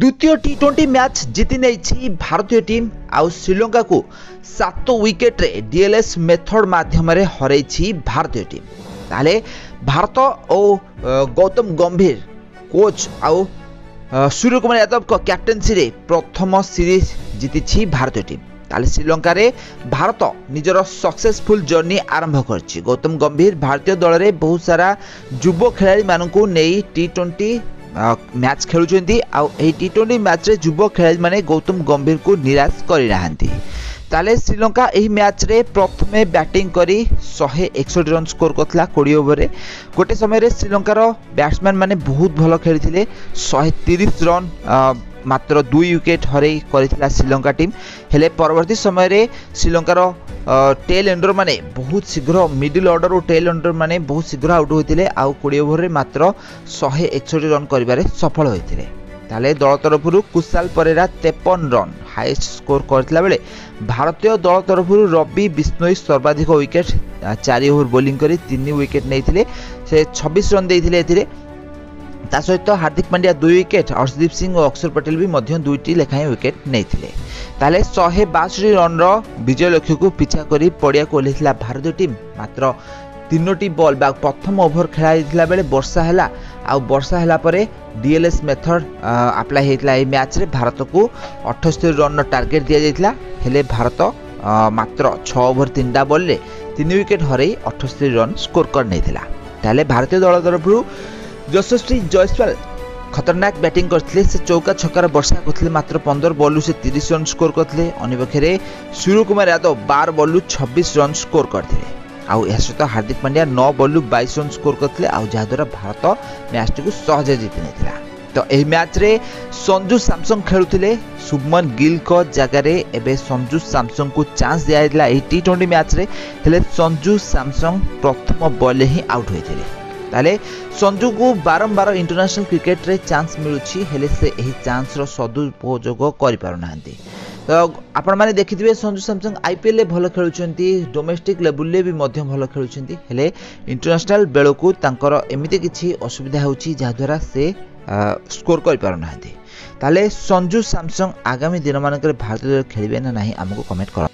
द्वितीय टी20 मैच जीति नहीं भारतीय टीम आउ श्रीलंका को 7 विकेट रे डीएलएस मेथड माध्यम हरई भारतीय टीम। ताले भारत और गौतम गंभीर कोच आउ सूर्य कुमार यादव को कैप्टेंसी रे प्रथम सीरीज जीति भारतीय टीम। ताले श्रीलंका रे भारत निजर सक्सेसफुल जर्नी आरंभ करछि। गौतम गंभीर भारतीय दल रे बहुत सारा युवा खिलाड़ी मानकु नेई टी20 मैच खेलुचंती आउ एही टी20 मैच रे युवा खिलाड़ी माने गौतम गंभीर को निराश करि नाहंती। ताले श्रीलंका एही मैच रे प्रथमे बैटिंग करी 161 रन स्कोर करथला 20 ओवर रे। गोटे समय रे श्रीलंकार बैट्समैन माने बहुत भलो खेलिथिले 130 रन मात्र 2 विकेट हरई करथिला श्रीलंका टीम। हेले परवर्ती समय रे श्रीलंकार टेल एंडर माने बहुत शीघ्र मिडिल ऑर्डर और टेल एंडर माने बहुत शीघ्र आउट होइतिले आउ 20 ओवर रे मात्र 161 रन करिबारे सफल होइतिले। ताले दल तरफरु Kusal Perera 53 run highest score करथिला बेले भारतीय दल तरफरु रवि बिश्नोई सर्वाधिक विकेट 4 ओवर बोलिंग करी 3 विकेट नेइथिले। से 26 रन देइथिले एथिरे। ता सहित हार्दिक पांड्या 2 विकेट, अर्शदीप सिंह और अक्षर पटेल भी मध्य 2टी लेखाएं विकेट नेइथिले। ताले 162 रन रो विजय लक्ष्य को पिछा करी पड़िया को ओल्हिथिला भारतीय टीम। मात्र 3टी बॉल बा प्रथम ओवर खेला बेले वर्षा हैला आ वर्षा हैला परे डीएलएस मेथड अप्लाई हेतला। ए मैच रे भारत को 78 रन टार्गेट दिया जायतिला। हेले भारत मात्र 6 ओवर 3टा बॉल रे 3 विकेट हरई 78 रन स्कोर कर नेथिला। ताले भारतीय दल तरफरु यशस्वी जयसवाल खतरनाक बैटिंग करथिले। से चौका छक्कार वर्षा करथिले। मात्र 15 बॉल से 30 रन स्कोर करथिले। अन्यपक्षे Surya Kumar Yadav 12 ball 26 run score करथिले। आउ या सहित Hardik Pandya 9 ball 22 run score करथिले। आउ जहा द्वारा भारत मैच को सहज जीति नेथिला। तो एही मैच रे संजू सैमसंग खेलुथिले। शुभमन गिल को जगह रे एबे संजू सैमसंग को चांस दिया जायतिला एही टी20 मैच रे। हेले संजू सैमसंग प्रथम बॉल ही आउट होइथिले। ताले संजू को बारंबार इंटरनेशनल क्रिकेट रे चांस मिलुछि हेले से एही चांस रो सदुपयोग करि पारु नाहंती। तो आपण माने देखिथिबे संजू सैमसंग आईपीएल ले भलो खेलुछंती, डोमेस्टिक लेवल ले भी मध्य भलो खेलुछंती। हेले इंटरनेशनल बेलो को तांकर एमिति किछि असुविधा होछि जा द्वारा से स्कोर करि पारु नाहंती। ताले संजू सैमसंग आगामी दिन मानकर भारतीय खेलिबे ना नाही हमको कमेंट कर।